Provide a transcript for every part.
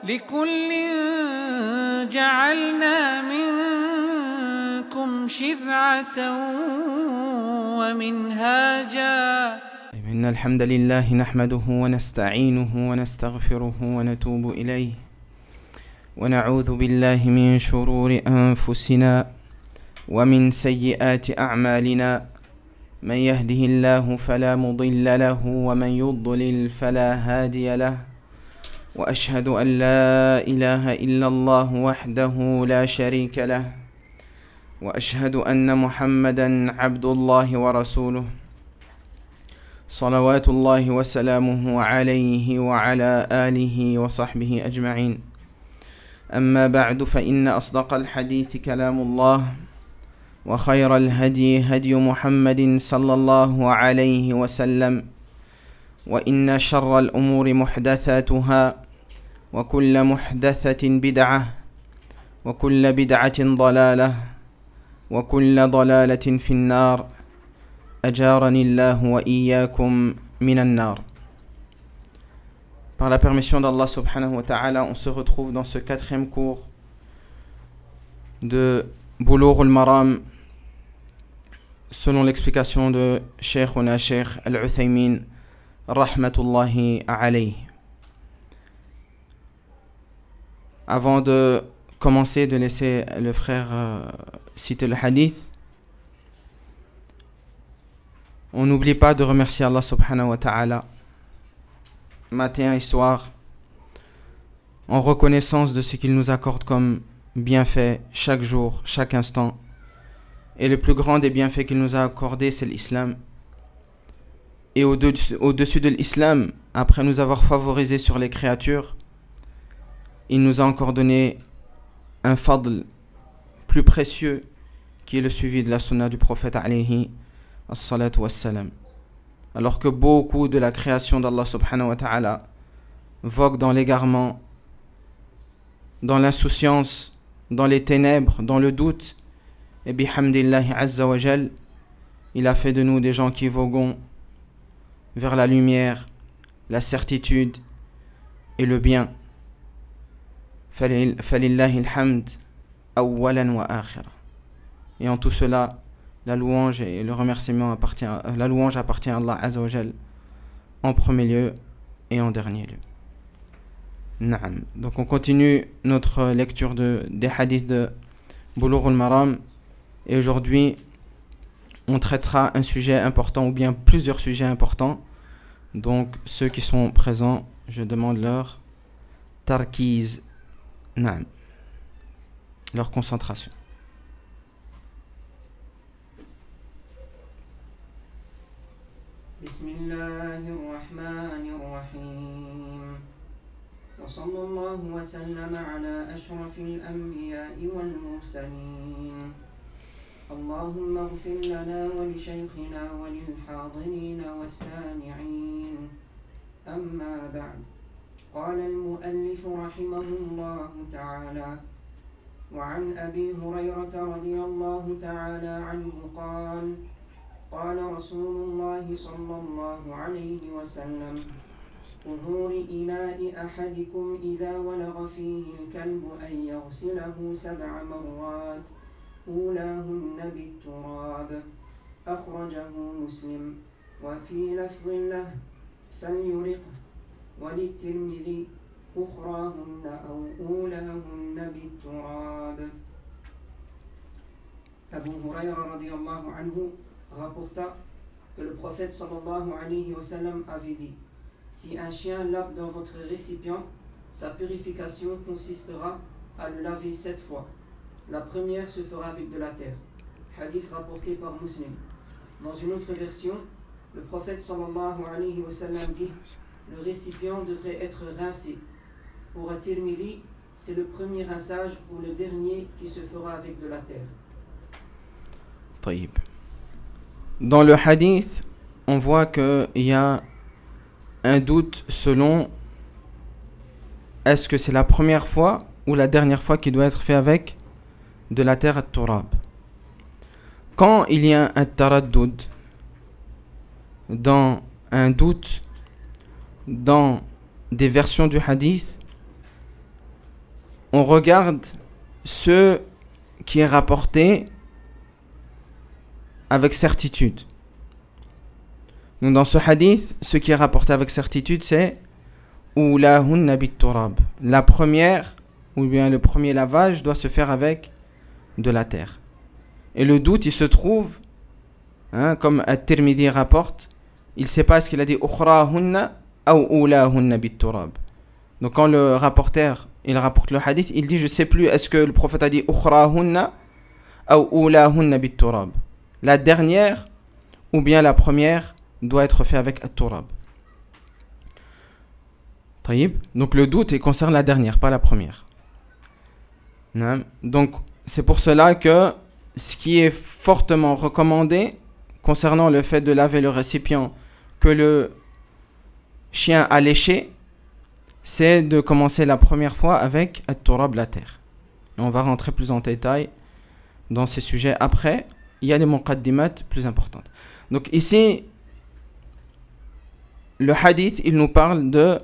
لكل جعلنا منكم شرعة ومنهاجا. إن الحمد لله نحمده ونستعينه ونستغفره ونتوب إليه ونعوذ بالله من شرور أنفسنا ومن سيئات أعمالنا من يهده الله فلا مضل له ومن يضلل فلا هادي له وأشهد أن لا إله إلا الله وحده لا شريك له وأشهد أن محمدا عبد الله ورسوله صلوات الله وسلامه عليه وعلى آله وصحبه أجمعين. أما بعد فإن أصدق الحديث كلام الله وخير الهدي هدي محمد صلى الله عليه وسلم وإن شر الأمور محدثاتها وكل محدثة بدعة وكل بدعة ضلالة وكل ضلالة في النار أجارني الله وإياكم من النار. Par la permission d'Allah subhanahu wa ta'ala, on se retrouve dans ce 4e cours de Boulough al-Maram selon l'explication de Shaykhuna Shaykh Al-Uthaymin rahmatullahi alayhi. Avant de commencer, de laisser le frère citer le hadith, on n'oublie pas de remercier Allah subhanahu wa ta'ala matin et soir en reconnaissance de ce qu'il nous accorde comme bienfait chaque jour, chaque instant. Et le plus grand des bienfaits qu'il nous a accordé, c'est l'islam. Et au-dessus de l'islam, après nous avoir favorisé sur les créatures, il nous a encore donné un fadl plus précieux qui est le suivi de la sunna du prophète alayhi as-salatu was-salam. Alors que beaucoup de la création d'Allah subhanahu wa ta'ala vogue dans l'égarement, dans l'insouciance, dans les ténèbres, dans le doute, et bihamdillahi azza wa jal, il a fait de nous des gens qui voguons vers la lumière, la certitude et le bien. Falillahi alhamd awwalan wa akhira. Et en tout cela, la louange et le remerciement appartient à Allah azza wa jal en premier lieu et en dernier lieu. Naam. Donc on continue notre lecture des hadiths de Boulough al-Maram. Et aujourd'hui, on traitera un sujet important ou bien plusieurs sujets importants. Donc, ceux qui sont présents, je demande leur tarkiz, naam, leur concentration. Bismillahirrahmanirrahim. Wa sallallahu wa sallam ala ashrafil anbiya'i wal mursalin. اللهم اغفر لنا ولشيخنا وللحاضرين والسامعين. أما بعد، قال المؤلف رحمه الله تعالى: وعن أبي هريرة رضي الله تعالى عنه قال: قال رسول الله صلى الله عليه وسلم: طهور إناء أحدكم إذا ولغ فيه الكلب أن يغسله 7 مرات أولاهن بالتراب. أخرجه مسلم. وفي لفظ له: فليرقه. وللترمذي: أخراهن أو أولاهن بالتراب. Abu Huraira radiyallahu anhu rapporta que le prophète sallallahu alayhi wa sallam avait dit: si un chien lave dans votre récipient, sa purification consistera à le laver 7 fois. La première se fera avec de la terre. Hadith rapporté par Muslim. Dans une autre version, le prophète sallallahu alayhi wa sallam dit: le récipient devrait être rincé. Pour At-Tirmidhi, c'est le premier rinçage ou le dernier qui se fera avec de la terre. طيب. Dans le hadith, on voit qu'il y a un doute selon est-ce que c'est la première fois ou la dernière fois qui doit être fait avec de la terre at-turab. Quand il y a un taraddud, dans un doute, dans des versions du hadith, on regarde ce qui est rapporté avec certitude. Donc dans ce hadith, ce qui est rapporté avec certitude, c'est Oulahunna bit-turab. La première, ou bien le premier lavage, doit se faire avec de la terre. Et le doute, il se trouve, comme At-Tirmidhi rapporte, il ne sait pas ce qu'il a dit Ukhrahunna ou Oulahunna bit-turab. Donc quand le rapporteur, il rapporte le hadith, il dit, je ne sais plus, est-ce que le prophète a dit Ukhrahunna ou Oulahunna bit-turab. La dernière, ou bien la première, doit être fait avec At-Turab. Donc le doute il concerne la dernière, pas la première. Donc c'est pour cela que ce qui est fortement recommandé concernant le fait de laver le récipient que le chien a léché, c'est de commencer la première fois avec At-Turab, la terre. Et on va rentrer plus en détail dans ces sujets après. Il y a des muqaddimat plus importantes. Donc ici, le hadith, il nous parle de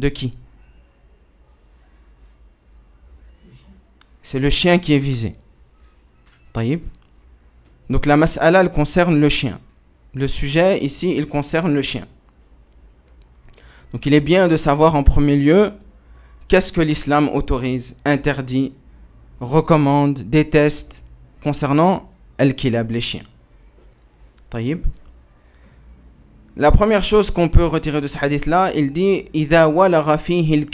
qui? C'est le chien qui est visé. Taïb. Donc la mas'ala, elle concerne le chien. Le sujet ici, il concerne le chien. Donc il est bien de savoir en premier lieu qu'est-ce que l'islam autorise, interdit, recommande, déteste concernant al-kilab, les chiens. Taïb. La première chose qu'on peut retirer de ce hadith-là, il dit Idha walagha fihi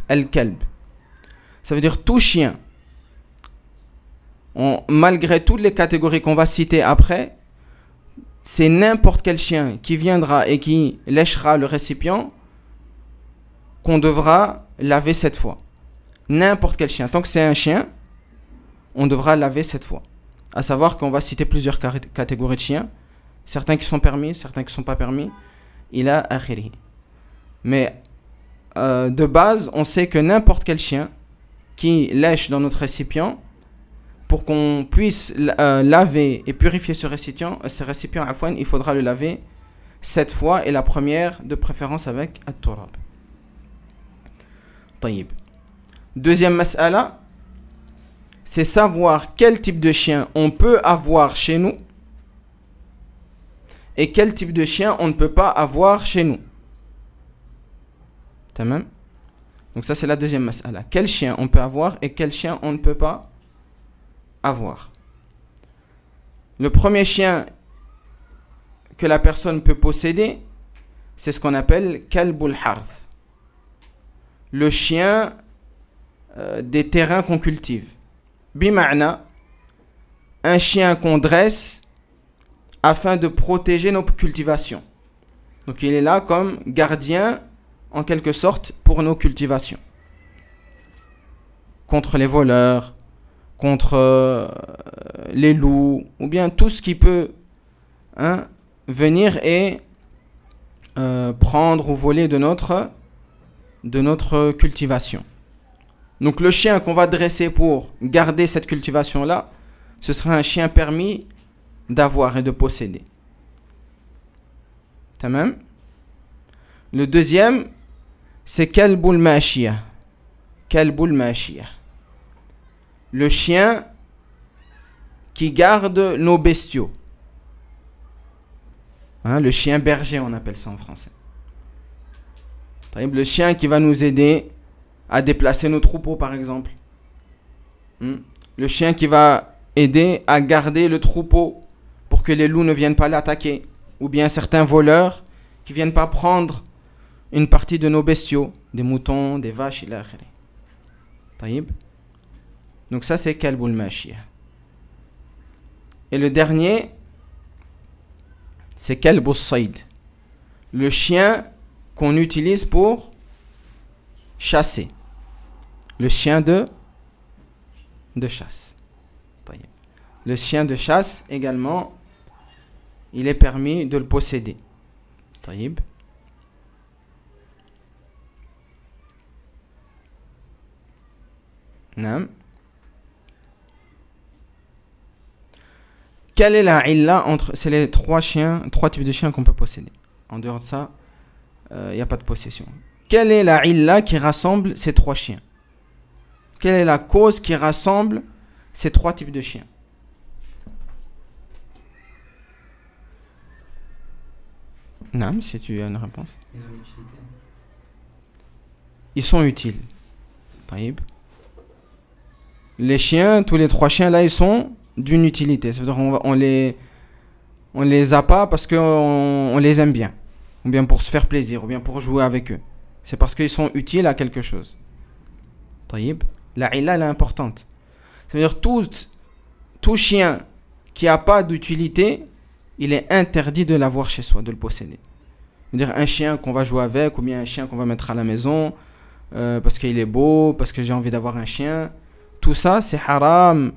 al-kalb. Ça veut dire tout chien. Malgré toutes les catégories qu'on va citer après, c'est n'importe quel chien qui viendra et qui léchera le récipient qu'on devra laver 7 fois. N'importe quel chien. Tant que c'est un chien, on devra laver 7 fois. À savoir qu'on va citer plusieurs catégories de chiens. Certains qui sont permis, certains qui ne sont pas permis. Ila akhiri. Mais de base, on sait que n'importe quel chien qui lèche dans notre récipient, pour qu'on puisse laver et purifier ce récipient, il faudra le laver 7 fois, et la première de préférence avec At-Turab. Taïb. Deuxième mas'ala, c'est savoir quel type de chien on peut avoir chez nous et quel type de chien on ne peut pas avoir chez nous. Tamam. Donc ça c'est la deuxième mas'ala. Quel chien on peut avoir et quel chien on ne peut pas avoir. Le premier chien que la personne peut posséder, c'est ce qu'on appelle kalbul harth. Le chien des terrains qu'on cultive. Bima'na, un chien qu'on dresse afin de protéger nos cultivations. Donc il est là comme gardien en quelque sorte pour nos cultivations. Contre les voleurs, contre les loups, ou bien tout ce qui peut venir et prendre ou voler de notre cultivation. Donc le chien qu'on va dresser pour garder cette cultivation-là, ce sera un chien permis d'avoir et de posséder. Tamam. Le deuxième, c'est kalbul mashiyah. Kalbul mashiyah. Le chien qui garde nos bestiaux. Le chien berger, on appelle ça en français. Le chien qui va nous aider à déplacer nos troupeaux, par exemple. Le chien qui va aider à garder le troupeau pour que les loups ne viennent pas l'attaquer. Ou bien certains voleurs qui ne viennent pas prendre une partie de nos bestiaux, des moutons, des vaches, ila akhiri. Taïb. Donc ça c'est kalbul mashiyah. Et le dernier, c'est kalbus sayd. Le chien qu'on utilise pour chasser. Le chien de chasse. Taïb. Le chien de chasse également, il est permis de le posséder. Taïb. Naam. Quelle est la illa entre... C'est les trois types de chiens qu'on peut posséder. En dehors de ça, il n'y a pas de possession. quelle est la illa qui rassemble ces trois chiens? Quelle est la cause qui rassemble ces trois types de chiens? Non, si tu as une réponse. Ils sont utiles. Taïb. Les chiens, tous les trois chiens là, ils sont d'une utilité. Ça veut dire on les a pas parce qu'on les aime bien, ou bien pour se faire plaisir, ou bien pour jouer avec eux. C'est parce qu'ils sont utiles à quelque chose. Taïb. La illa elle est importante. Ça veut dire tout chien qui n'a pas d'utilité, il est interdit de l'avoir chez soi, de le posséder. C'est-à-dire un chien qu'on va jouer avec, ou bien un chien qu'on va mettre à la maison, parce qu'il est beau, parce que j'ai envie d'avoir un chien. Tout ça, c'est haram.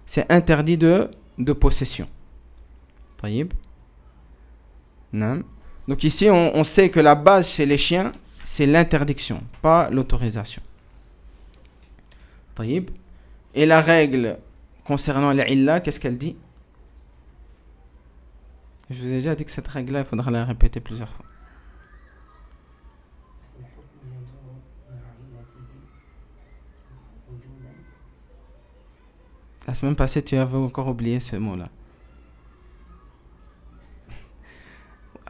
C'est interdit de possession. Taïb. Non. Donc ici, on sait que la base chez les chiens, c'est l'interdiction, pas l'autorisation. Taïb. Et la règle concernant l'illa, qu'est-ce qu'elle dit? Je vous ai déjà dit que cette règle-là, il faudra la répéter plusieurs fois. La semaine passée, tu avais encore oublié ce mot-là.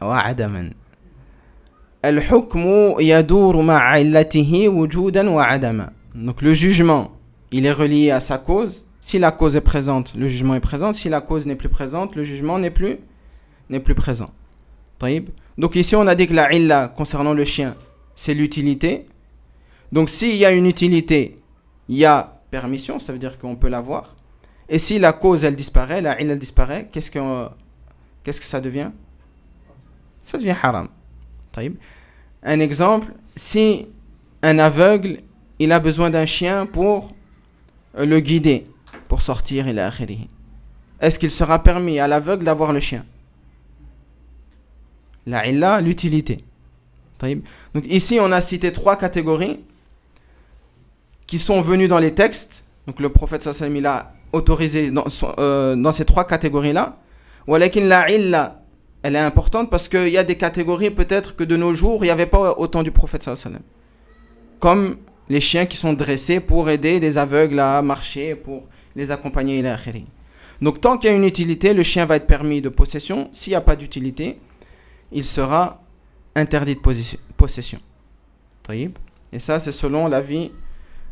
وعدما الحكم يدور مع علته وجودا وعدما. Donc le jugement, il est relié à sa cause. Si la cause est présente, le jugement est présent. Si la cause n'est plus présente, le jugement n'est plus présent. Taïb. Donc ici on a dit que la illa concernant le chien, c'est l'utilité. Donc s'il y a une utilité, il y a permission, ça veut dire qu'on peut l'avoir. Et si la cause elle disparaît, la illa elle disparaît, qu'est-ce que ça devient? Ça devient haram. Taïb. Un exemple, si un aveugle, il a besoin d'un chien pour le guider, pour sortir, il est akhiri. Est-ce qu'il sera permis à l'aveugle d'avoir le chien? La illa, l'utilité. Donc ici, on a cité trois catégories qui sont venues dans les textes. Donc le prophète sallallahu alayhi wa sallam, il a autorisé dans ces trois catégories-là. Walakin la illa, elle est importante parce qu'il y a des catégories peut-être que de nos jours, il n'y avait pas autant du prophète sallallahu alayhi wa sallam. Comme les chiens qui sont dressés pour aider les aveugles à marcher, pour les accompagner, ila akhiri. Donc tant qu'il y a une utilité, le chien va être permis de possession. S'il n'y a pas d'utilité, il sera interdit de possession. Et ça, c'est selon l'avis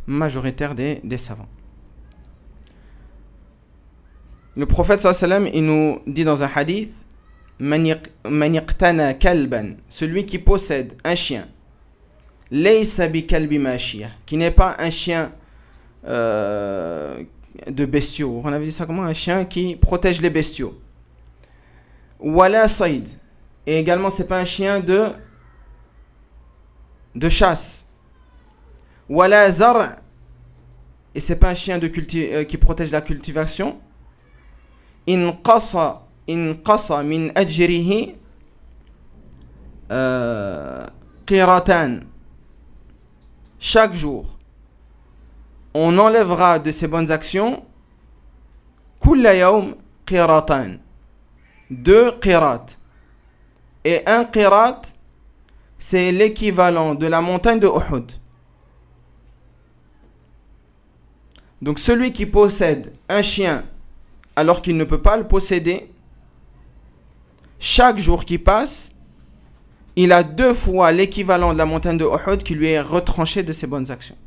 majoritaire des savants. Le prophète sallallahu alayhi wa sallam, il nous dit dans un hadith, Man iqtana kalban, celui qui possède un chien, laysa bi kalbi mashiyah, qui n'est pas un chien de bestiaux. On avait dit ça comment? Un chien qui protège les bestiaux. Wala sayd, et également c'est pas un chien de chasse. Wala zar', et c'est pas un chien qui protège la cultivation. Inqasa min ajrihi qiratan, chaque jour on enlèvera de ses bonnes actions kulla yawm qiratan, 2 qirat. Et un qirat, c'est l'équivalent de la montagne de Uhud. Donc celui qui possède un chien alors qu'il ne peut pas le posséder, chaque jour qui passe, il a 2 fois l'équivalent de la montagne de Uhud qui lui est retranché de ses bonnes actions.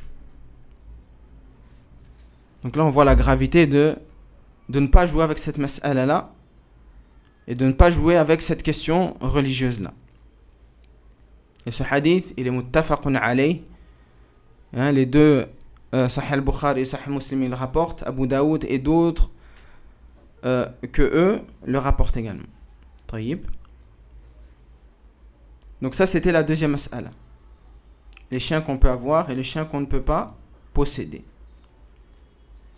Donc là on voit la gravité de ne pas jouer avec cette mas'ala là, et de ne pas jouer avec cette question religieuse là. Et ce hadith, il est muttafaqun alayh. Les deux Sahih al-Bukhari et Sahih Muslim ils rapportent, Abu Daoud et d'autres que eux le rapportent également. Taïb. Donc ça c'était la deuxième mas'ala. Les chiens qu'on peut avoir et les chiens qu'on ne peut pas posséder.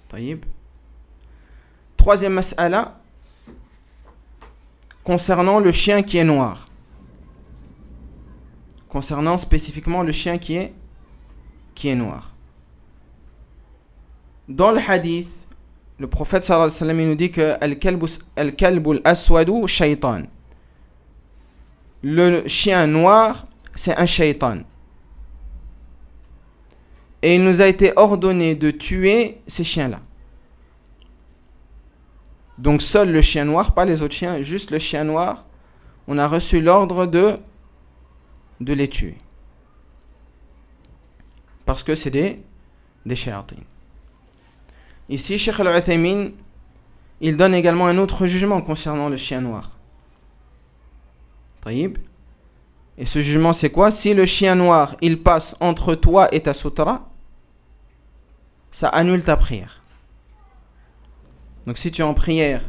Taïb. Troisième mas'ala concernant le chien qui est noir. Concernant spécifiquement le chien qui est noir. Dans le hadith, le prophète sallallahu alayhi wa sallam nous dit que al-kalbul aswadu shaytan. Le chien noir, c'est un shaytan. et il nous a été ordonné de tuer ces chiens-là. Donc seul le chien noir, pas les autres chiens, juste le chien noir, on a reçu l'ordre de les tuer. Parce que c'est des shayatin. Ici, Cheikh Al-Uthaymin, il donne également un autre jugement concernant le chien noir. Taïb. Et ce jugement, c'est quoi? Si le chien noir, il passe entre toi et ta sutra, ça annule ta prière. Donc si tu es en prière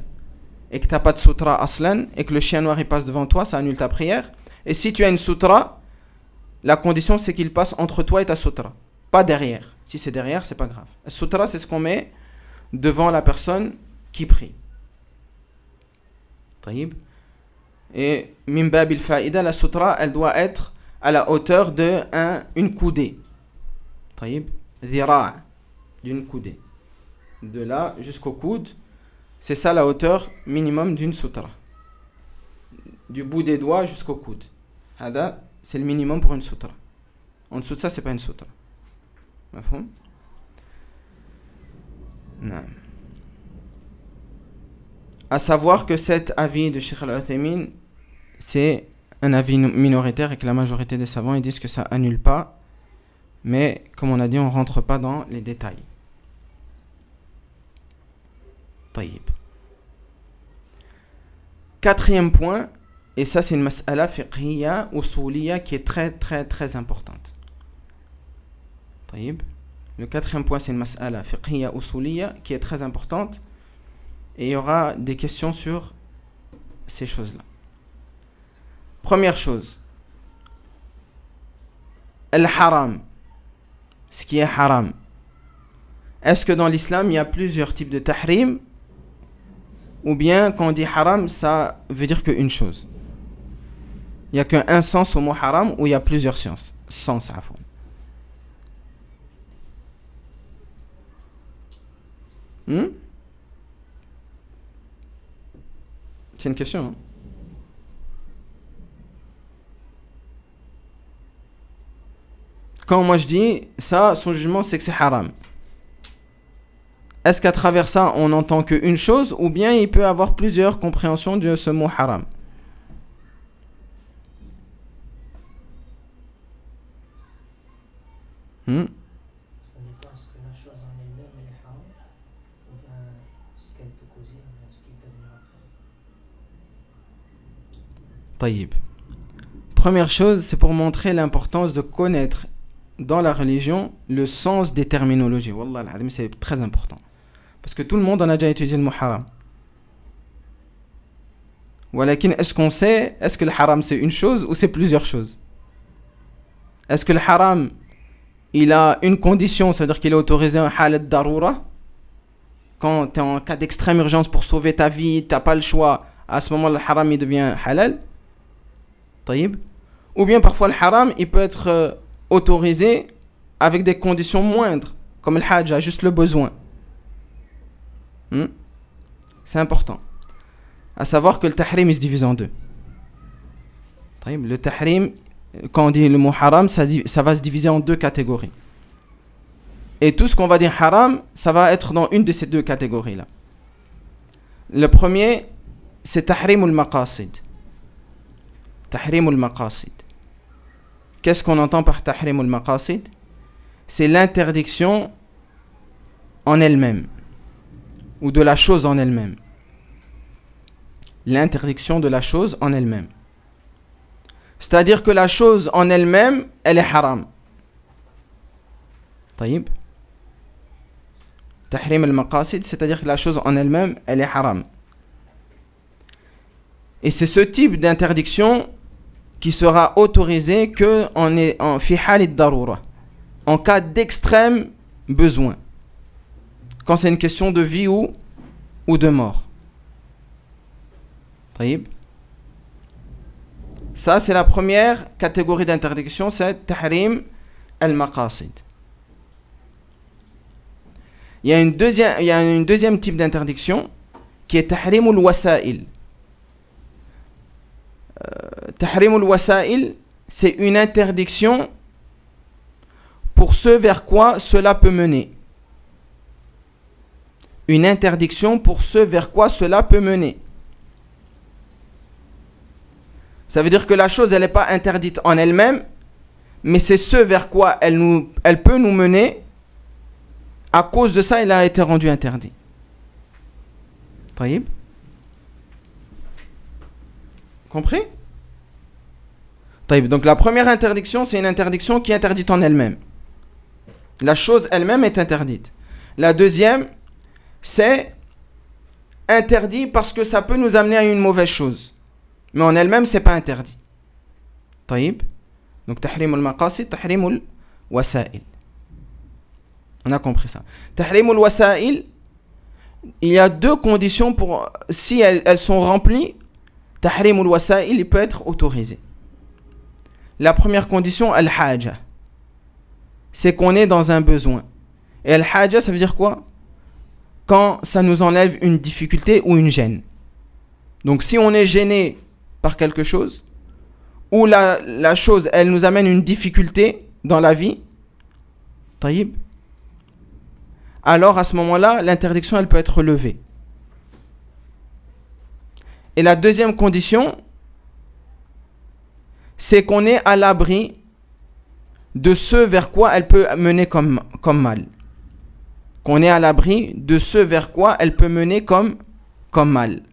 et que tu n'as pas de sutra aslan, et que le chien noir il passe devant toi, ça annule ta prière. Et si tu as une sutra, la condition c'est qu'il passe entre toi et ta sutra, pas derrière. Si c'est derrière, c'est pas grave. La sutra, c'est ce qu'on met devant la personne qui prie. Taïb. Et min babil fa'ida, la sutra, elle doit être à la hauteur de une coudée. Taïb. Dhira', d'une coudée. De là jusqu'au coude, c'est ça la hauteur minimum d'une sutra. Du bout des doigts jusqu'au coude. Hada, c'est le minimum pour une sutra. En dessous de ça, c'est pas une sutra. Mafhoum? Non. À savoir que cet avis de Cheikh Al-Uthaymin, c'est un avis minoritaire et que la majorité des savants ils disent que ça annule pas, mais comme on a dit, on rentre pas dans les détails. Taïb. Quatrième point, et ça c'est une mas'ala fiqhiyya usuliyya qui est très très très importante. Taïb. Le quatrième point, c'est une mas'ala fiqhiyya usuliyya qui est très importante. Et il y aura des questions sur ces choses-là. Première chose. Al-haram. Ce qui est haram. Est-ce que dans l'islam, il y a plusieurs types de tahrim? Ou bien, quand on dit haram, ça veut dire qu'une chose? Il n'y a qu'un sens au mot haram ou il y a plusieurs sens? Sens, à fond. C'est une question. Hein? Quand moi je dis ça, son jugement c'est que c'est haram. Est-ce qu'à travers ça on entend qu'une chose ou bien il peut avoir plusieurs compréhensions de ce mot haram? Taïb. Première chose, c'est pour montrer l'importance de connaître dans la religion le sens des terminologies. Wallah al-adim, c'est très important. Parce que tout le monde en a déjà étudié le mot haram. Walakin, est-ce qu'on sait, est-ce que le haram c'est une chose ou c'est plusieurs choses? Est-ce que le haram, il a une condition, ça veut dire qu'il est autorisé en halat darura? Quand tu es en cas d'extrême urgence pour sauver ta vie, tu n'as pas le choix, à ce moment le haram il devient halal. Ou bien parfois le haram il peut être autorisé avec des conditions moindres, comme le hajj, juste le besoin. C'est important. À savoir que le tahrim il se divise en deux. Le tahrim, quand on dit le mot haram, ça va se diviser en deux catégories. Et tout ce qu'on va dire haram, ça va être dans une de ces deux catégories-là. Le premier, c'est tahrim al-maqasid. Tahrim al-maqasid. Qu'est-ce qu'on entend par tahrim al-maqasid? C'est l'interdiction en elle-même, ou de la chose en elle-même. L'interdiction de la chose en elle-même. C'est-à-dire que la chose en elle-même, elle est haram. Taïb. Tahrim al-maqasid, c'est-à-dire que la chose en elle-même, elle est haram. Et c'est ce type d'interdiction qui sera autorisé que en fi halid darura, en cas d'extrême besoin, quand c'est une question de vie ou de mort. Taïb. Ça c'est la première catégorie d'interdiction, c'est tahrim al-maqasid. Il y a une deuxième type d'interdiction qui est tahrim al-wasa'il. Tahrim al-wasa'il, c'est une interdiction pour ce vers quoi cela peut mener. Une interdiction pour ce vers quoi cela peut mener. Ça veut dire que la chose, elle n'est pas interdite en elle-même, mais c'est ce vers quoi elle peut nous mener. À cause de ça, elle a été rendue interdite. Taïb. Compris? Taïb. Donc la première interdiction, c'est une interdiction qui est interdite en elle-même. La chose elle-même est interdite. La deuxième, c'est interdit parce que ça peut nous amener à une mauvaise chose. Mais en elle-même, c'est pas interdit. Taïb. Donc tahrim al-maqasid, tahrim al-wasa'il. On a compris ça. Tahrim al-wasa'il, il y a deux conditions pour, si elles sont remplies, tahrim al-wasa'il, il peut être autorisé. La première condition, al-haja, c'est qu'on est dans un besoin. Et al-haja, ça veut dire quoi? Quand ça nous enlève une difficulté ou une gêne. Donc si on est gêné par quelque chose, ou la chose, elle nous amène une difficulté dans la vie, taïb, alors à ce moment-là, l'interdiction, elle peut être levée. Et la deuxième condition, c'est qu'on est à l'abri de ce vers quoi elle peut mener comme mal. Qu'on est à l'abri de ce vers quoi elle peut mener comme mal.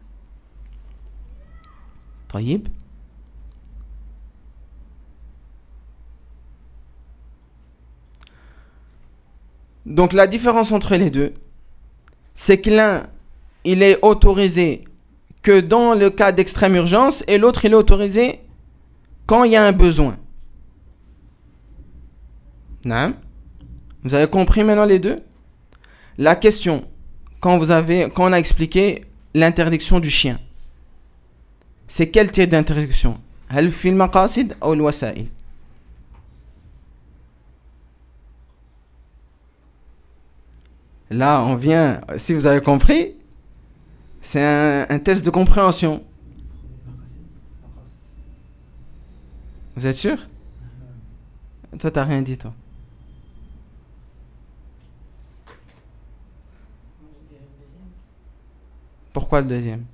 Taïb. Donc la différence entre les deux, c'est que l'un, il est autorisé que dans le cas d'extrême urgence et l'autre, il est autorisé quand il y a un besoin. Non? Vous avez compris maintenant les deux? La question, quand on a expliqué l'interdiction du chien, c'est quel type d'interdiction? Hal fil maqasid ou al-wasa'il? Là, on vient, si vous avez compris, c'est un test de compréhension. Vous êtes sûr? Toi, t'as rien dit, toi. Pourquoi le deuxième?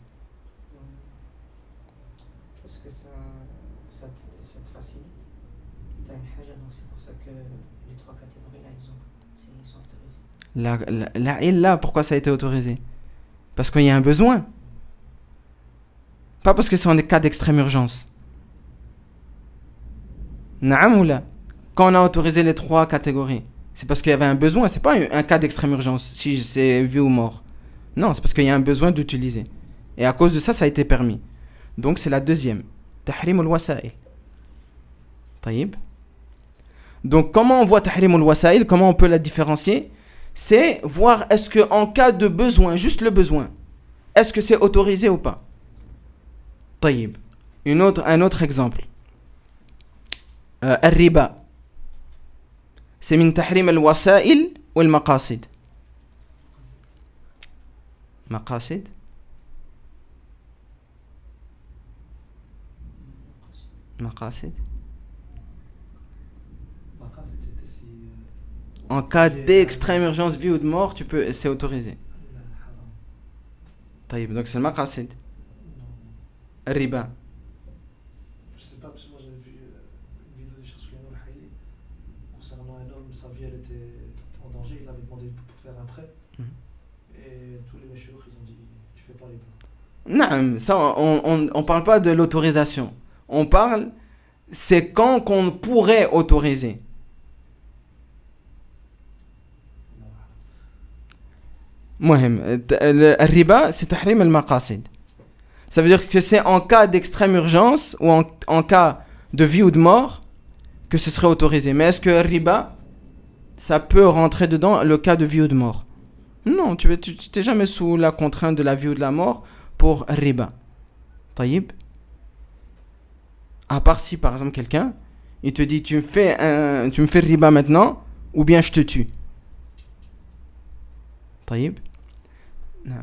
Parce que ça te facilite. T'as une haja, donc c'est pour ça que les trois catégories là, ils sont autorisés. La illa, pourquoi ça a été autorisé? Parce qu'il y a un besoin. Pas parce que c'est en cas d'extrême urgence. Naam ou la? Quand on a autorisé les trois catégories, c'est parce qu'il y avait un besoin. C'est pas un cas d'extrême urgence, si c'est vie ou mort. Non, c'est parce qu'il y a un besoin d'utiliser. Et à cause de ça, ça a été permis. Donc c'est la deuxième. Tahrim al-wasa'il. Taïb. Donc comment on voit tahrim al-wasa'il? Comment on peut la différencier? C'est voir est-ce que en cas de besoin, juste le besoin, est-ce que c'est autorisé ou pas? Taïb. Un autre exemple. Al-riba. C'est min tahrim al-wasa'il ou al-maqasid? Maqasid? Maqasid? En cas d'extrême urgence, vie ou de mort, c'est autorisé. Taïb, donc c'est le maqasid. Riba. Je sais pas, parce que moi j'avais vu une vidéo de Cheikh Souleymane Al-Haïli concernant un homme, sa vie elle était en danger, il avait demandé pour faire un prêt. Et tous les messieurs ils ont dit tu fais pas les bons. Non, ça on parle pas de l'autorisation. On parle, c'est quand qu'on pourrait autoriser. Le riba, c'est tahrim al-maqasid. Ça veut dire que c'est en cas d'extrême urgence ou en cas de vie ou de mort que ce serait autorisé. Mais est-ce que riba, ça peut rentrer dedans le cas de vie ou de mort? Non, tu n'es jamais sous la contrainte de la vie ou de la mort pour riba. Taïb. À part si par exemple quelqu'un, il te dit tu me fais riba maintenant ou bien je te tue. Taïb. Non.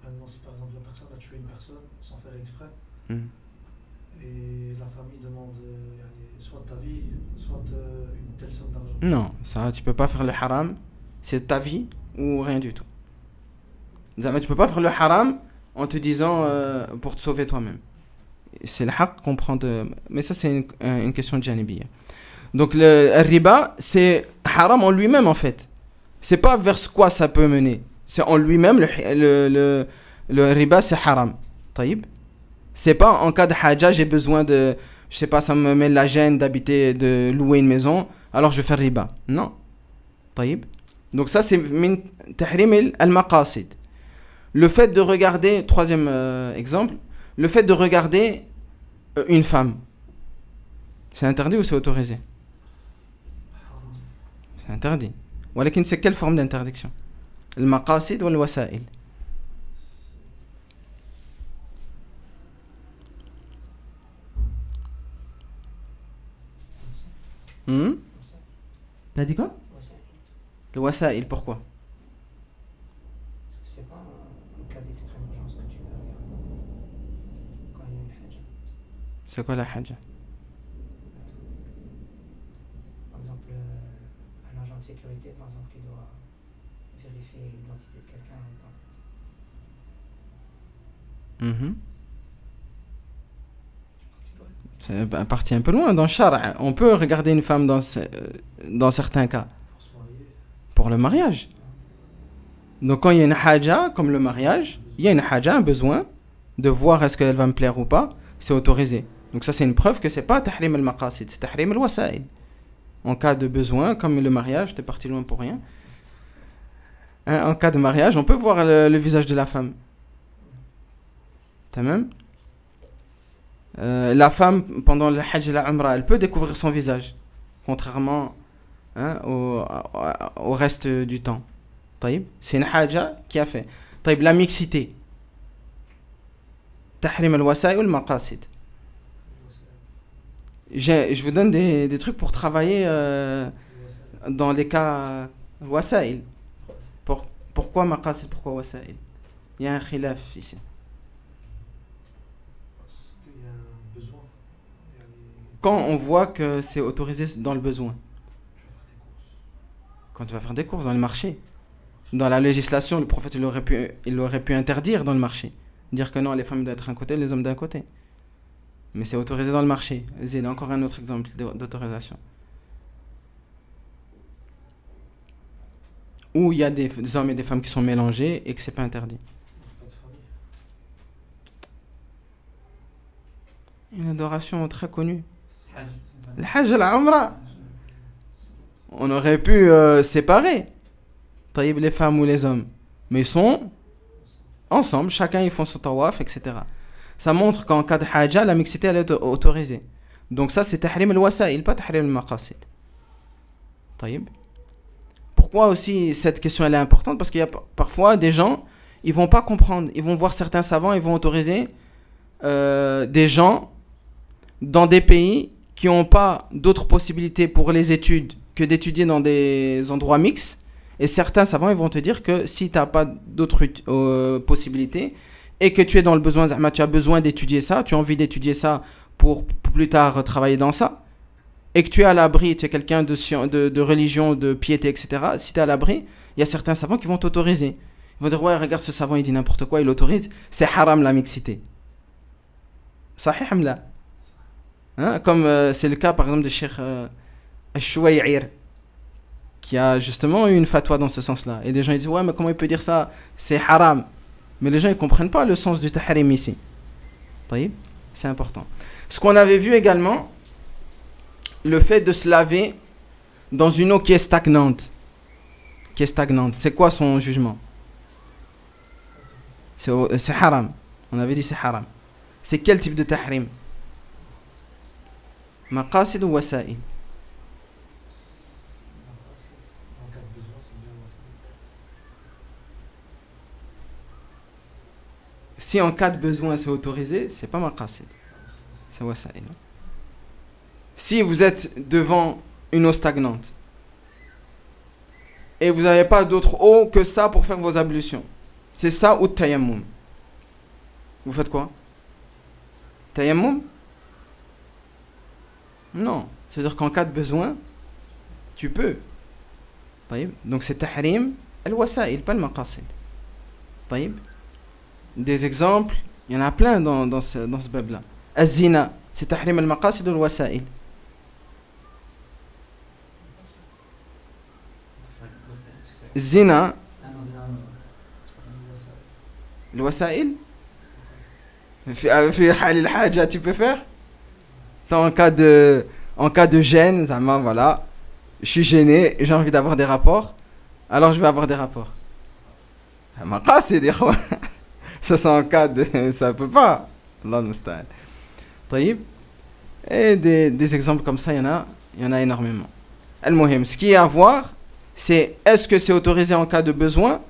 Maintenant, si par exemple la personne a tué une personne sans faire exprès, et la famille demande soit ta vie, Non, ça, tu peux pas faire le haram. C'est ta vie ou rien du tout. Tu peux pas faire le haram en te disant pour te sauver toi-même. C'est le haq qu'on prend de... Mais ça, c'est une question de janibiyya. Donc, le riba, c'est haram en lui-même, en fait. C'est pas vers quoi ça peut mener. C'est en lui-même, le riba, c'est haram. Taïb. C'est pas en cas de haja, j'ai besoin de... Je sais pas, ça me met la gêne d'habiter, de louer une maison, alors je vais faire riba. Non. Taïb. Donc ça, c'est min tahrim al-maqasid. Le fait de regarder, troisième exemple, le fait de regarder une femme, c'est interdit ou c'est autorisé? C'est interdit. Walakin c'est quelle forme d'interdiction? Le maqasid ou le wasa'il? T'as dit quoi? Le wasa'il, pourquoi? Parce que c'est pas un cas d'extrême urgence que tu peux regarder quand il y a une haja. C'est quoi la haja? Par exemple, un agent de sécurité, par exemple, qui doit vérifier l'identité de quelqu'un. C'est parti un peu loin. Dans le shara, on peut regarder une femme dans certains cas. Pour le mariage. Donc quand il y a une haja, comme le mariage, il y a une haja, un besoin de voir est-ce qu'elle va me plaire ou pas, c'est autorisé. Donc ça c'est une preuve que c'est pas tahrim al-maqasid, c'est tahrim al-wasa'il. En cas de besoin, comme le mariage, t'es parti loin pour rien. En cas de mariage, on peut voir le visage de la femme. T'as même la femme, pendant le hajj et la umrah, elle peut découvrir son visage, contrairement au reste du temps. Taïb, c'est une haja qui a fait. Taïb, la mixité. Tahrim al-wasa'i ou al-maqasid. Je vous donne des trucs pour travailler dans les cas wasa'il. Pourquoi maqasid, pourquoi wasa'il? Il y a un khilaf ici. Quand on voit que c'est autorisé dans le besoin. Quand tu vas faire des courses dans le marché. Dans la législation, le prophète il aurait pu interdire dans le marché. Dire que non, les femmes doivent être d'un côté, les hommes d'un côté. Mais c'est autorisé dans le marché. Il y a encore un autre exemple d'autorisation. Où il y a des hommes et des femmes qui sont mélangés et que c'est pas interdit. Une adoration très connue. Le hajj et la umrah. On aurait pu séparer les femmes ou les hommes. Mais ils sont ensemble, chacun ils font son tawaf, etc. Ça montre qu'en cas de haja, la mixité elle est autorisée. Donc ça c'est tahrim al-wasa'il, pas tahrim al-maqasid. Pourquoi aussi cette question elle est importante? Parce qu'il y a parfois des gens, ils vont pas comprendre, ils vont voir certains savants, ils vont autoriser des gens dans des pays qui n'ont pas d'autres possibilités pour les études que d'étudier dans des endroits mixtes. Et certains savants ils vont te dire que si tu n'as pas d'autres possibilités et que tu es dans le besoin, tu as besoin d'étudier ça, tu as envie d'étudier ça pour plus tard travailler dans ça, et que tu es à l'abri, tu es quelqu'un de religion, de piété, etc. Si tu es à l'abri, il y a certains savants qui vont t'autoriser. Ils vont dire ouais, regarde ce savant, il dit n'importe quoi, il autorise, c'est haram la mixité. Sahih amla. Comme c'est le cas par exemple de Cheikh Al-Chouaïr, qui a justement eu une fatwa dans ce sens-là. Et les gens ils disent ouais, mais comment il peut dire ça? C'est haram. Mais les gens ils comprennent pas le sens du tahrim ici. C'est important. Ce qu'on avait vu également, le fait de se laver dans une eau qui est stagnante. C'est quoi son jugement? C'est haram. On avait dit c'est haram. C'est quel type de tahrim? Maqasid ou wasa'il? Si en cas de besoin c'est autorisé, c'est pas maqasid, c'est wasa'il. Si vous êtes devant une eau stagnante et vous n'avez pas d'autre eau que ça pour faire vos ablutions, c'est ça ou tayammum. Vous faites quoi? Tayammum? Non, c'est-à-dire qu'en cas de besoin, tu peux. طيب. Donc c'est tahrim al-wasa'il, pas le maqasid. طيب. Des exemples, il y en a plein dans ce bab-là. Az-zina, c'est tahrim al-maqasid ou al-wasa'il. Zina, الوسائل في حال الحاجة tu peux faire en cas de gêne زعما voilà je suis gêné j'ai envie d'avoir des rapports alors je vais avoir des rapports مقاصد يا اخوان ça c'est en cas de ça peut pas Allah المستعان طيب et des exemples comme ça il y en a énormément المهم ce qui est à voir c'est est-ce que c'est autorisé en cas de besoin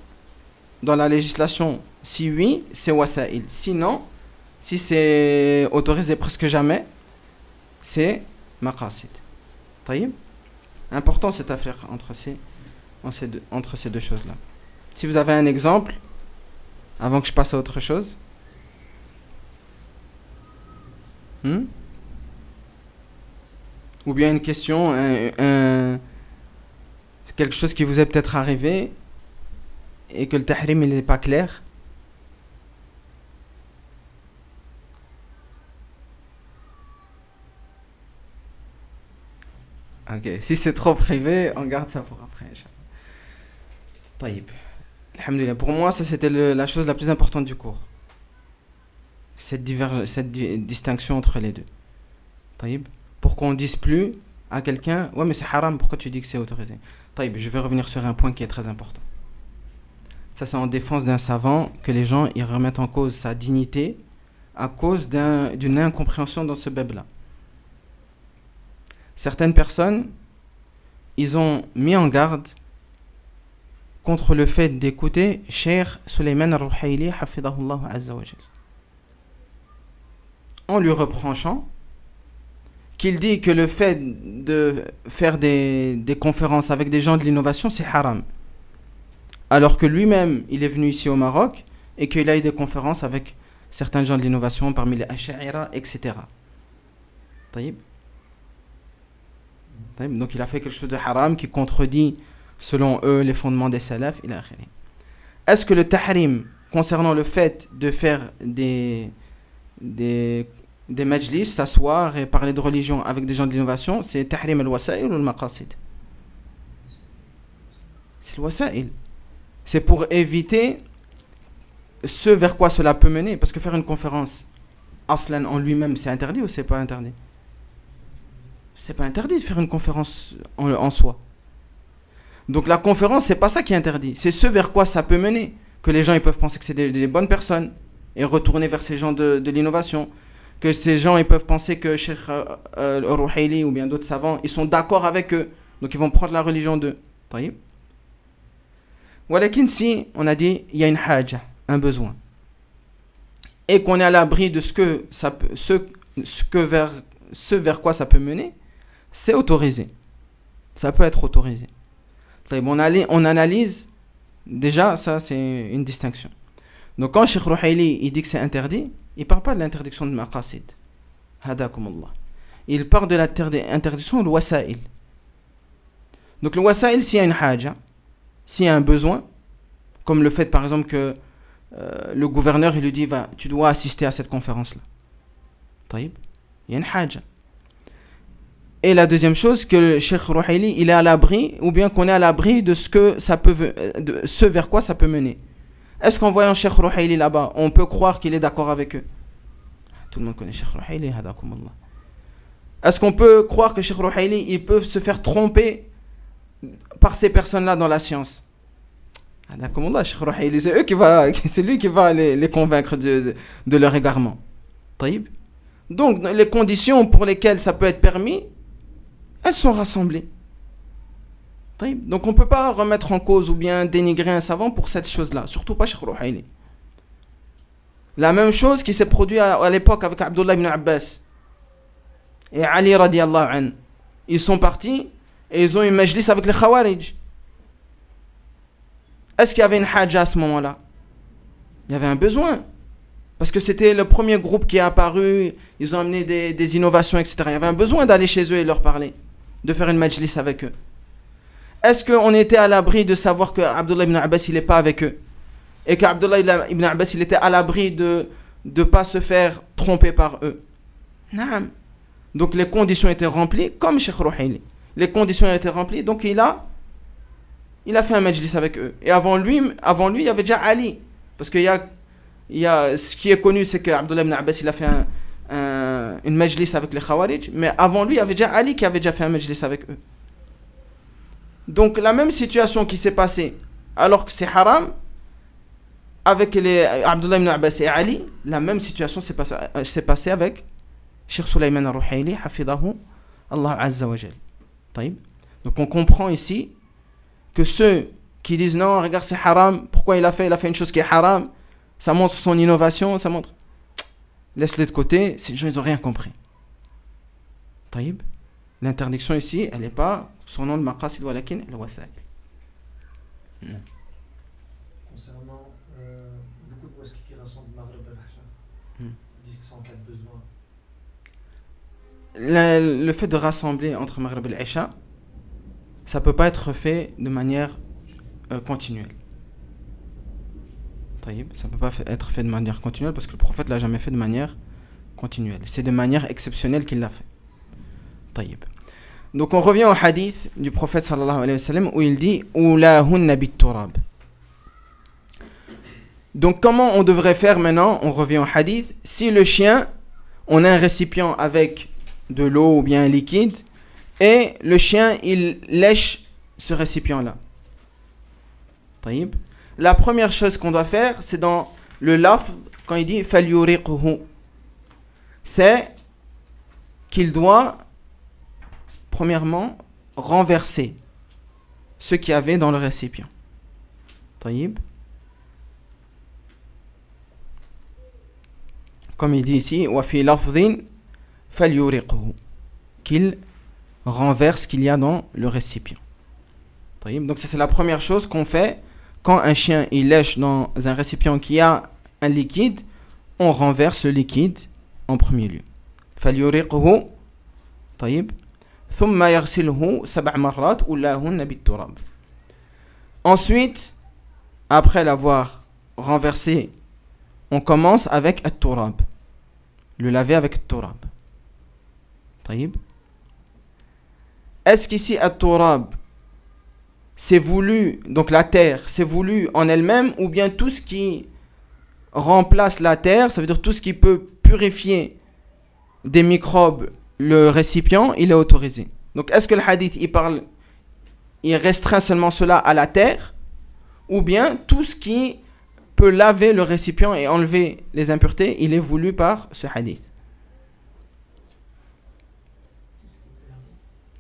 dans la législation. Si oui, c'est wasa'il. Sinon, si c'est autorisé presque jamais, c'est maqasid. طيب. Important cette affaire entre ces deux choses-là. Si vous avez un exemple, avant que je passe à autre chose. Ou bien une question, quelque chose qui vous est peut-être arrivé et que le tahrim il n'est pas clair. Ok, si c'est trop privé, on garde ça pour après. طيب. Alhamdulillah. Pour moi, ça c'était la chose la plus importante du cours. Cette distinction entre les deux. طيب. Pour qu'on dise plus à quelqu'un, ouais mais c'est haram, pourquoi tu dis que c'est autorisé? طيب, je vais revenir sur un point qui est très important. Ça c'est en défense d'un savant que les gens ils remettent en cause sa dignité à cause d'une incompréhension dans ce bab-là. Certaines personnes, ils ont mis en garde contre le fait d'écouter Cheikh Sulayman al-Ruhayli hafidahullah azza wa jal, en lui reprochant qu'il dit que le fait de faire des conférences avec des gens de l'innovation, c'est haram. Alors que lui-même, il est venu ici au Maroc et qu'il a eu des conférences avec certains gens de l'innovation, parmi les Ash'a'ira, etc. طيب. Donc il a fait quelque chose de haram qui contredit, selon eux, les fondements des salafs. Est-ce que le tahrim, concernant le fait de faire des majlis, s'asseoir et parler de religion avec des gens de l'innovation, c'est tahrim al-wasa'il ou al-maqasid? C'est al-wasa'il. C'est pour éviter ce vers quoi cela peut mener. Parce que faire une conférence, aslan en lui-même, c'est interdit ou c'est pas interdit? C'est pas interdit de faire une conférence en soi. Donc la conférence, c'est pas ça qui est interdit. C'est ce vers quoi ça peut mener. Que les gens ils peuvent penser que c'est des bonnes personnes et retourner vers ces gens de l'innovation. Que ces gens ils peuvent penser que Cheikh Ruhayli ou bien d'autres savants, ils sont d'accord avec eux. Donc ils vont prendre la religion d'eux. طيب. Walakin si on a dit il y a une haja, un besoin, et qu'on est à l'abri de ce vers quoi ça peut mener, c'est autorisé. Ça peut être autorisé. On analyse déjà, ça c'est une distinction. Donc quand Cheikh Ruhayli il dit que c'est interdit, il ne parle pas de l'interdiction de maqasid. Hadakumullah. Il parle de l'interdiction de wasa'il. Donc le wasa'il, s'il y a une haja, s'il y a un besoin, comme le fait par exemple que le gouverneur il lui dit tu dois assister à cette conférence-là. طيب. Il y a une haja. Et la deuxième chose, que le Cheikh Ruhayli il est à l'abri, ou bien qu'on est à l'abri de ce vers quoi ça peut mener. Est-ce qu'en voyant Cheikh Ruhayli là-bas, on peut croire qu'il est d'accord avec eux? Tout le monde connaît Cheikh Ruhayli, hadakumullah. Est-ce qu'on peut croire que Cheikh Ruhayli ils peuvent se faire tromper par ces personnes-là dans la science? Hadakumullah, Cheikh Ruhayli, c'est lui qui va les convaincre de leur égarement. طيب. Donc les conditions pour lesquelles ça peut être permis, elles sont rassemblées. Donc on ne peut pas remettre en cause ou bien dénigrer un savant pour cette chose-là, surtout pas Cheikh Ruhayli. La même chose qui s'est produite à l'époque avec Abdullah ibn Abbas et Ali radiallahu anhu. Ils sont partis et ils ont eu un majlis avec les Khawarij. Est-ce qu'il y avait une haja à ce moment-là? Il y avait un besoin. Parce que c'était le premier groupe qui est apparu, ils ont amené des innovations, etc. Il y avait un besoin d'aller chez eux et leur parler, de faire une majlis avec eux. est-ce qu'on était à l'abri de savoir que Abdullah ibn Abbas il n'est pas avec eux? Et qu'Abdullah ibn Abbas il était à l'abri de ne pas se faire tromper par eux? Naam. Donc les conditions étaient remplies, comme Cheikh Rouhaili. Les conditions étaient remplies, donc il a fait un majlis avec eux. Et avant lui, il y avait déjà Ali. Parce qu'il y a ce qui est connu, c'est que Abdullah ibn Abbas il a fait une majlis avec les Khawarij, mais avant lui, il y avait déjà Ali qui avait déjà fait un majlis avec eux. Donc la même situation qui s'est passée, alors que c'est haram, avec Abdullah ibn Abbas et Ali, la même situation s'est passée avec Cheikh Sulayman al-Ruhaili, hafidahu Allah Azza wa Jal. Donc on comprend ici que ceux qui disent non, regarde c'est haram, pourquoi il a fait une chose qui est haram, ça montre son innovation, ça montre... Laisse-les de côté, ces gens ils n'ont rien compris. L'interdiction ici, elle n'est pas son nom de maqasid walakin al-wasail. Concernant beaucoup de mosquées qui rassemblent Maghreb al-Hasha, ils disent que c'est en cas de besoin. Le fait de rassembler entre Maghreb et l'Isha, ça ne peut pas être fait de manière continuelle. Ça ne peut pas être fait de manière continuelle parce que le prophète ne l'a jamais fait de manière continuelle. C'est de manière exceptionnelle qu'il l'a fait. Donc on revient au hadith du prophète sallallahu alayhi wa sallam où il dit Oulahunna bit-turab. Donc comment on devrait faire maintenant? On revient au hadith. Si le chien, on a un récipient avec de l'eau ou bien un liquide et le chien il lèche ce récipient là. La première chose qu'on doit faire, c'est dans le lafz, quand il dit falyuriqhu, c'est qu'il doit premièrement renverser ce qu'il y avait dans le récipient. Comme il dit ici, wa fi lafdhin falyuriqhu, qu'il renverse ce qu'il y a dans le récipient. Donc ça c'est la première chose qu'on fait. Quand un chien il lèche dans un récipient qui a un liquide, on renverse le liquide en premier lieu. فَلْيُرِقْهُ طيب ثُمَّ يَغْسِلْهُ 7 مرات أُولَاهُنَّ بِالتُّرَابِ. Ensuite, après l'avoir renversé, on commence avec at-turab. Le laver avec at-turab. طيب. Est-ce qu'ici at-turab c'est voulu, donc la terre, c'est voulu en elle-même, ou bien tout ce qui remplace la terre, ça veut dire tout ce qui peut purifier des microbes, le récipient, il est autorisé. Donc est-ce que le hadith, il restreint seulement cela à la terre, ou bien tout ce qui peut laver le récipient et enlever les impuretés, il est voulu par ce hadith?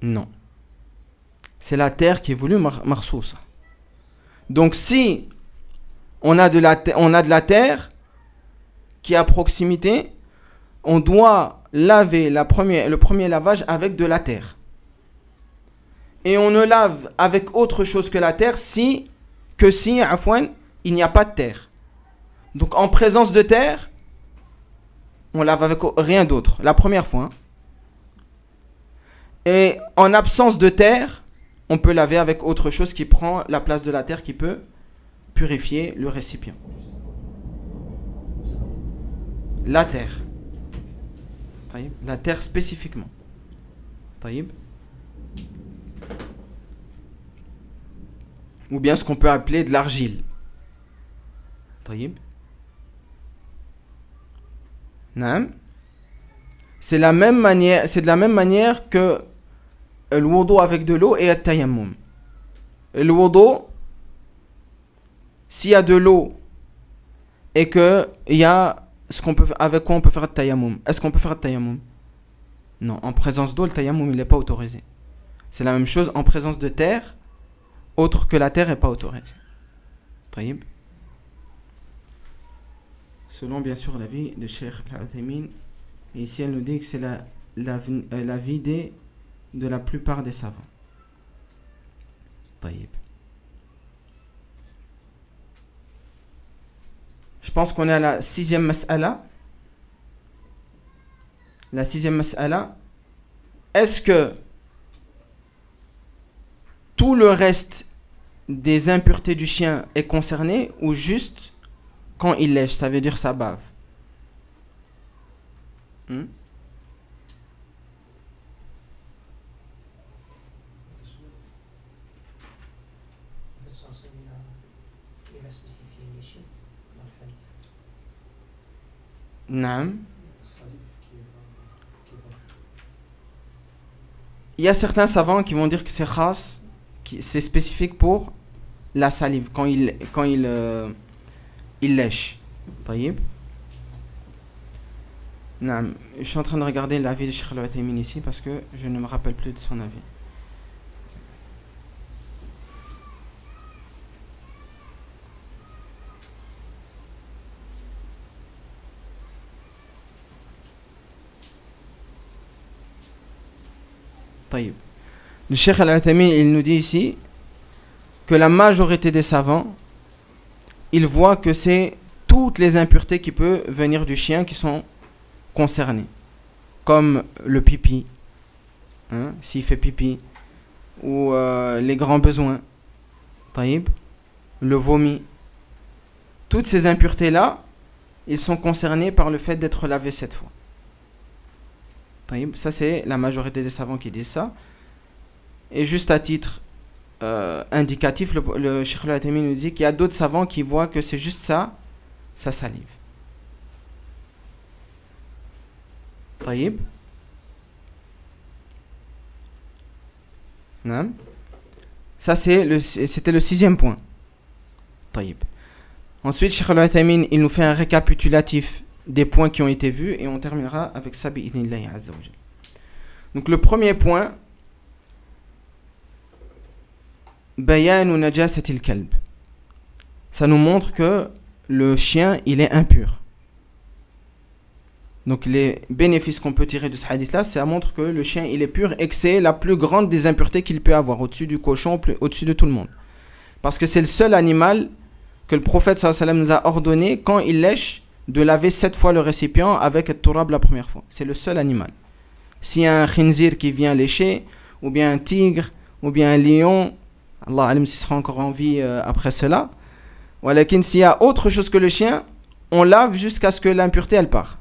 Non. C'est la terre qui est voulue marsousa. Donc si on a de la terre qui est à proximité, on doit laver le premier lavage avec de la terre. Et on ne lave avec autre chose que la terre si il n'y a pas de terre. Donc en présence de terre, on lave avec rien d'autre, la première fois. Et en absence de terre, on peut laver avec autre chose qui prend la place de la terre, qui peut purifier le récipient. La terre. La terre spécifiquement. Ou bien ce qu'on peut appeler de l'argile. C'est de la même manière que le wudu avec de l'eau et le tayammum. Le wudu, s'il y a de l'eau et qu'il y a avec quoi on peut faire le tayammum. Est-ce qu'on peut faire le tayammum? Non, en présence d'eau, le tayammum il n'est pas autorisé. C'est la même chose en présence de terre, autre que la terre n'est pas autorisée. Selon bien sûr l'avis de Cheikh Al-Uthaymin, et ici elle nous dit que c'est l'avis de la plupart des savants. Je pense qu'on est à la 6e mas'ala. La 6e mas'ala. Est-ce que tout le reste des impuretés du chien est concerné ou juste quand il lèche, ça veut dire sa bave? Non. Il y a certains savants qui vont dire que c'est khas, c'est spécifique pour la salive quand il lèche. طيب. Non. Je suis en train de regarder l'avis de Cheikh Al-Uthaymin ici parce que je ne me rappelle plus de son avis. Le Cheikh Al-Uthaymin, il nous dit ici que la majorité des savants, ils voient que c'est toutes les impuretés qui peuvent venir du chien qui sont concernées, comme le pipi, hein, s'il fait pipi, ou les grands besoins, le vomi. Toutes ces impuretés-là, ils sont concernés par le fait d'être lavés 7 fois. Ça, c'est la majorité des savants qui disent ça. Et juste à titre indicatif, le Cheikh Al-Uthaymin nous dit qu'il y a d'autres savants qui voient que c'est juste ça, sa salive. Ça, c'était le 6e point. Ensuite, Cheikh Al-Uthaymin, il nous fait un récapitulatif des points qui ont été vus et on terminera avec ça bi'idhnillahi azza wa jalla. Donc le premier point, bayanu najasatil kalb. Ça nous montre que le chien, il est impur. Donc les bénéfices qu'on peut tirer de ce hadith là, ça montre que le chien, il est pur et que c'est la plus grande des impuretés qu'il peut avoir, au-dessus du cochon, au-dessus de tout le monde. Parce que c'est le seul animal que le prophète sallallahu alayhi wa sallam nous a ordonné, quand il lèche, de laver 7 fois le récipient avec le turab la première fois. C'est le seul animal. S'il y a un khinzir qui vient lécher, ou bien un tigre, ou bien un lion, Allah alim s'il sera encore en vie après cela. Walakin s'il y a autre chose que le chien, on lave jusqu'à ce que l'impureté elle part.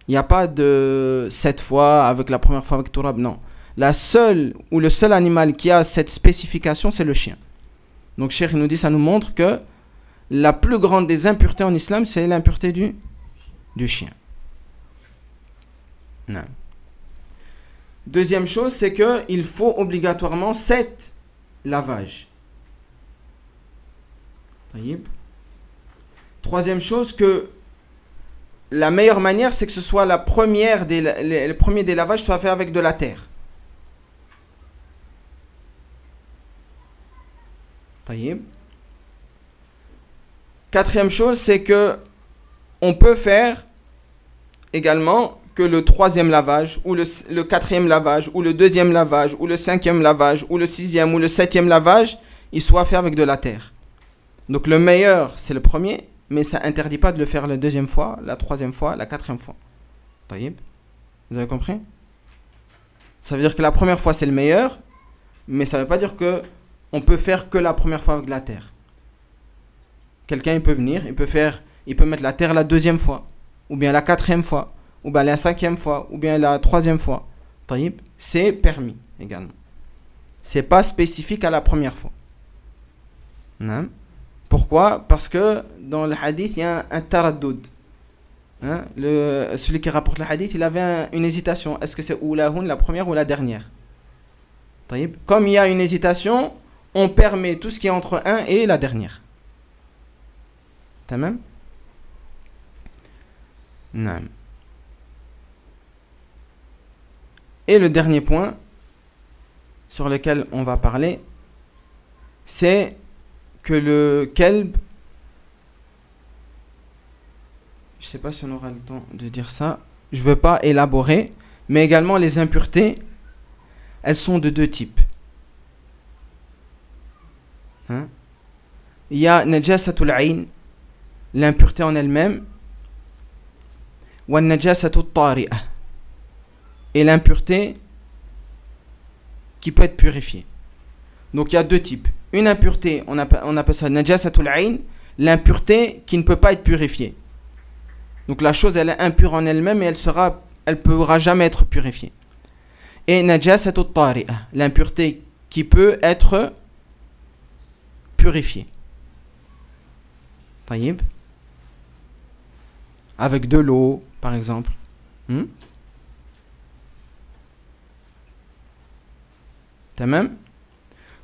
Il n'y a pas de 7 fois avec la première fois avec turab, non. Le seul animal qui a cette spécification, c'est le chien. Donc Cheikh nous dit, ça nous montre que la plus grande des impuretés en islam, c'est l'impureté du chien. Non. Deuxième chose, c'est qu'il faut obligatoirement 7 lavages. Troisième chose, que la meilleure manière, c'est que ce soit le premier des lavages soit fait avec de la terre. Quatrième chose, c'est que on peut faire également que le 3e lavage, ou le 4e lavage, ou le 2e lavage, ou le 5e lavage, ou le 6e, ou le 7e lavage, il soit fait avec de la terre. Donc le meilleur, c'est le premier, mais ça interdit pas de le faire la 2e fois, la 3e fois, la 4e fois. Vous avez compris? Ça veut dire que la première fois, c'est le meilleur, mais ça veut pas dire que on peut faire que la première fois avec de la terre. Quelqu'un, il peut venir, il peut mettre la terre la 2e fois, ou bien la 4e fois, ou bien la 5e fois, ou bien la 3e fois. C'est permis également. C'est pas spécifique à la première fois. Non. Pourquoi? Parce que dans le hadith, il y a un taraddud. Celui qui rapporte le hadith, il avait une hésitation. Est-ce que c'est oulahoun, la première ou la dernière? Comme il y a une hésitation, on permet tout ce qui est entre 1 et la dernière. Tamam? Non. Et le dernier point sur lequel on va parler, c'est que le kelb, je ne sais pas si on aura le temps de dire ça, je ne veux pas élaborer, mais également les impuretés, elles sont de 2 types. Il y a najasatul ayn, l'impureté en elle-même, et l'impureté qui peut être purifié. Donc il y a deux types. Une impureté, on appelle ça najasatul ayn, l'impureté qui ne peut pas être purifiée. Donc la chose, elle est impure en elle-même et elle pourra jamais être purifiée. Et najasatut tari'a, l'impureté qui peut être purifiée. Taïb. Avec de l'eau, par exemple. Tamam.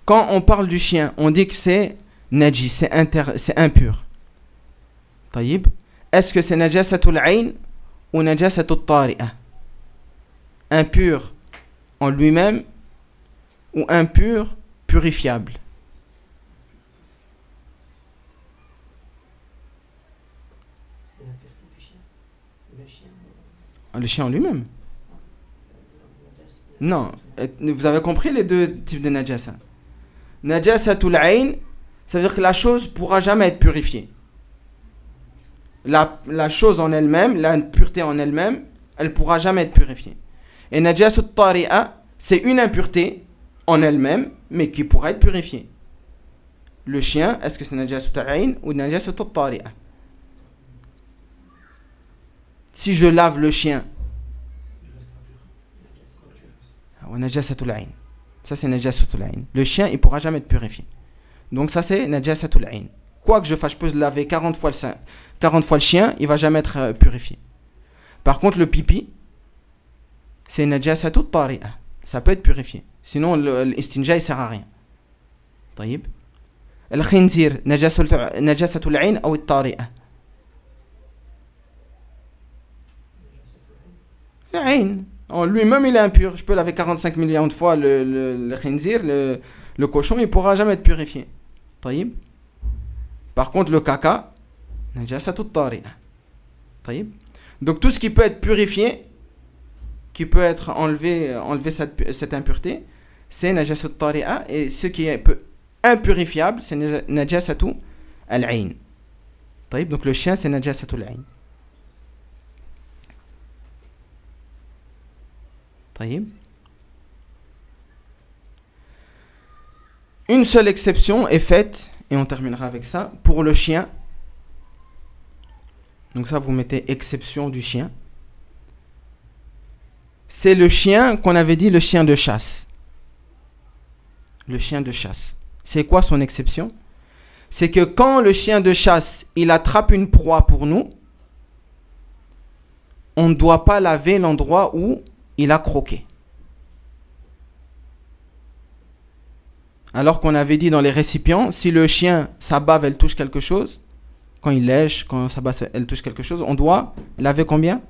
Quand on parle du chien, on dit que c'est najis, c'est impur. Taïb. Est-ce que c'est najasatul ayn ou najasatut tari'a? Impur en lui-même ou impur purifiable? Le chien en lui-même? Non. Vous avez compris les deux types de najasa. Najasatul ayn, ça veut dire que la chose ne pourra jamais être purifiée. La chose en elle-même, l'impureté en elle-même, elle ne pourra jamais être purifiée. Et najasat tari'a, c'est une impureté en elle-même, mais qui pourra être purifiée. Le chien, est-ce que c'est najasat ayn ou najasat tari'a? Si je lave le chien, najasatul ayn. Ça c'est najasatul ayn. Le chien, il ne pourra jamais être purifié. Donc ça c'est najasatul ayn. Quoi que je fasse, je peux laver 40 fois le chien, il ne va jamais être purifié. Par contre, le pipi, c'est najasatut tari'a. Ça peut être purifié. Sinon, l'istinja, il ne sert à rien. Taïb. Le khinzir, najasatul ayn ou tari'a. L'ayn. En lui-même, il est impur. Je peux laver 45 millions de fois le khinzir, le cochon, il ne pourra jamais être purifié. Taïb. Par contre, le caca, najasatut tari'a. Taïb. Donc tout ce qui peut être purifié, qui peut être enlevé cette impureté, c'est najasatut tari'a. Et ce qui est impurifiable, c'est najasatu al-ayn. Taïb. Donc le chien, c'est najasatul ayn. Taïb. Une seule exception est faite, et on terminera avec ça, pour le chien. Donc ça, vous mettez exception du chien. C'est le chien qu'on avait dit, le chien de chasse. Le chien de chasse. C'est quoi son exception? C'est que quand le chien de chasse, il attrape une proie pour nous, on ne doit pas laver l'endroit où il a croqué. Alors qu'on avait dit dans les récipients, si le chien, sa bave, elle touche quelque chose, quand il lèche, quand sa bave, elle touche quelque chose, on doit laver combien?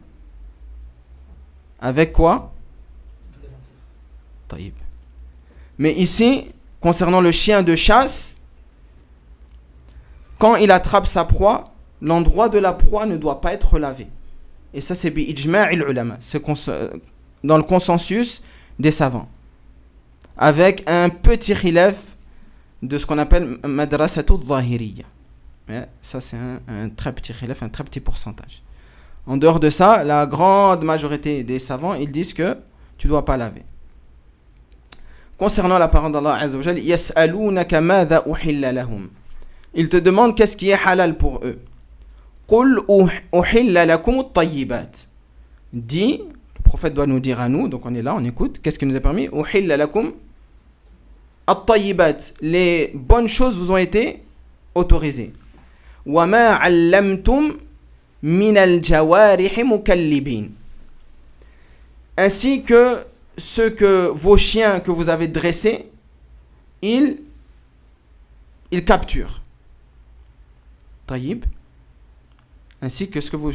Avec quoi? Taïb. Mais ici, concernant le chien de chasse, quand il attrape sa proie, l'endroit de la proie ne doit pas être lavé. Et ça, c'est bi-ijma'il ulama. C'est dans le consensus des savants. Avec un petit khilaf de ce qu'on appelle madrasatul zahiriyya. Mais ça, c'est un très petit khilaf, un très petit pourcentage. En dehors de ça, la grande majorité des savants, ils disent que tu ne dois pas laver. Concernant la parole d'Allah Azza wa Jal, yas'alunaka madha uhilla lahum. Ils te demandent qu'est-ce qui est halal pour eux. Qul uhilla lakum at-tayyibat. Dis, le prophète doit nous dire à nous, donc on est là, on écoute, qu'est-ce qui nous est permis? Uhilla lakum at-tayyibat. Les bonnes choses vous ont été autorisées. Wa ma 'allamtum min al-jawarih mukallibin. Ainsi que ce que vos chiens que vous avez dressés, ils capturent. Taïb. Ainsi que ce que vous...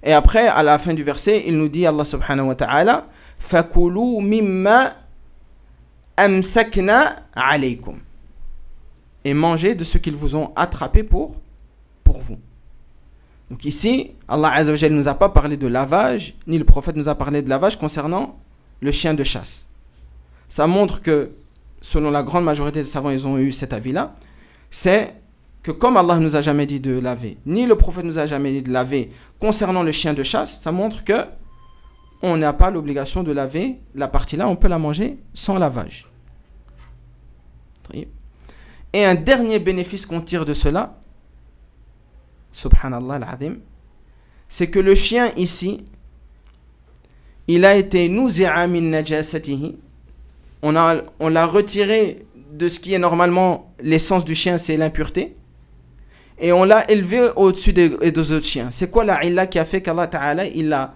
Et après, à la fin du verset, il nous dit, Allah subhanahu wa ta'ala, fakulu mimma amsakna alaykum. Et mangez de ce qu'ils vous ont attrapé pour vous. Donc ici, Allah Azza wa Jalla ne nous a pas parlé de lavage, ni le prophète nous a parlé de lavage concernant le chien de chasse. Ça montre que, selon la grande majorité des savants, ils ont eu cet avis-là, c'est que comme Allah ne nous a jamais dit de laver, ni le prophète nous a jamais dit de laver concernant le chien de chasse, ça montre que on n'a pas l'obligation de laver la partie-là, on peut la manger sans lavage. Et un dernier bénéfice qu'on tire de cela, subhanallah al-azim, c'est que le chien ici, il a été nuzi'a min najasatihi, on l'a retiré de ce qui est normalement l'essence du chien, c'est l'impureté, et on l'a élevé au-dessus des autres chiens. C'est quoi la illa qui a fait qu'Allah Ta'ala il a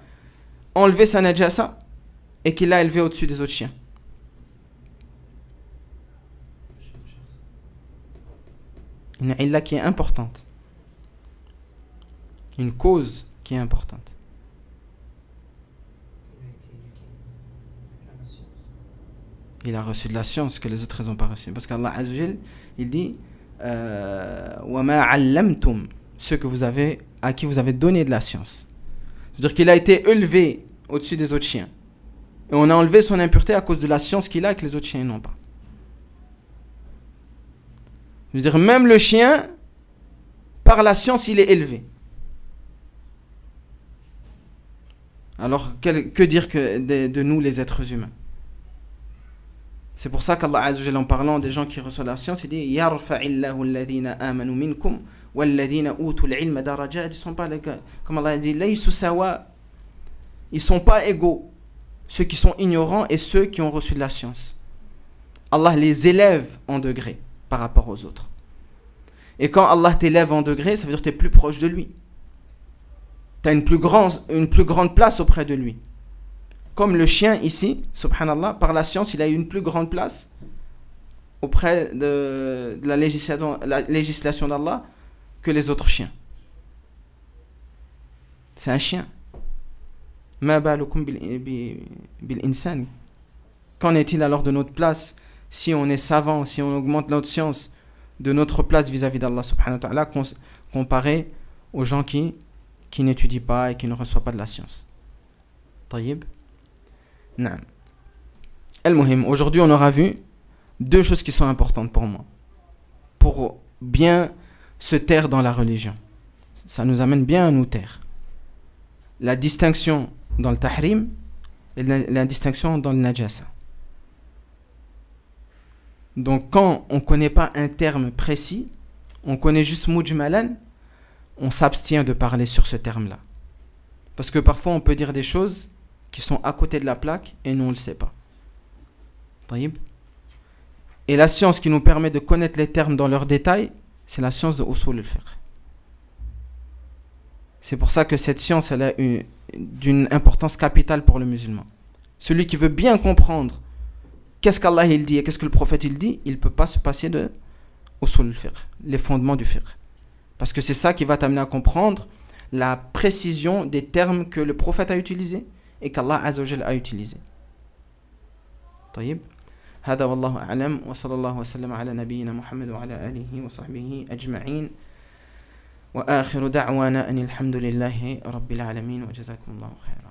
enlevé sa najasa et qu'il l'a élevé au-dessus des autres chiens? Une illa qui est importante, une cause qui est importante. Il a reçu de la science que les autres n'ont pas reçu. Parce qu'Allah Azza wa Jal, il dit وَمَا عَلَّمْتُمْ, ceux que vous avez, à qui vous avez donné de la science. C'est-à-dire qu'il a été élevé au-dessus des autres chiens. Et on a enlevé son impureté à cause de la science qu'il a et que les autres chiens n'ont pas. Je veux dire, même le chien, par la science, il est élevé. Alors, que dire de nous, les êtres humains? C'est pour ça qu'Allah Azza wa Jalla, en parlant des gens qui reçoivent la science, il dit yarfa'illahu alladhina amanu minkum walladhina utul ilma darajat. Ils sont pas, comme Allah a dit, laysu sawa. Ils sont pas égaux, ceux qui sont ignorants et ceux qui ont reçu de la science. Allah les élève en degrés par rapport aux autres. Et quand Allah t'élève en degrés, ça veut dire que tu es plus proche de lui. Tu as une plus grande place auprès de lui. Comme le chien ici, subhanallah, par la science, il a eu une plus grande place auprès de la législation d'Allah que les autres chiens. C'est un chien. Ma balukum bil insan. Qu'en est-il alors de notre place si on est savant, si on augmente notre science, de notre place vis-à-vis d'Allah subhanahu wa ta'ala, comparé aux gens qui n'étudient pas et qui ne reçoivent pas de la science? Taïb. Non. Al-Muhim, aujourd'hui on aura vu deux choses qui sont importantes pour moi, pour bien se taire dans la religion. Ça nous amène bien à nous taire. La distinction dans le tahrim et la distinction dans le najasa. Donc quand on ne connaît pas un terme précis, on connaît juste mujmalan, on s'abstient de parler sur ce terme-là. Parce que parfois on peut dire des choses qui sont à côté de la plaque et nous on ne le sait pas. Et la science qui nous permet de connaître les termes dans leurs détails, c'est la science de usul al-fiqh. C'est pour ça que cette science elle a d'une importance capitale pour le musulman. Celui qui veut bien comprendre qu'est-ce qu'Allah il dit et qu'est-ce que le prophète il dit, il ne peut pas se passer de usul al-fiqh, les fondements du fiqh. Parce que c'est ça qui va t'amener à comprendre la précision des termes que le prophète a utilisés et qu'Allah Azza wa Jalla a utilisé. طيب هذا والله أعلم وصلى الله وسلم على نبينا محمد وعلى آله وصحبه أجمعين وآخر دعوانا أن الحمد لله رب العالمين وجزاكم الله خيرا.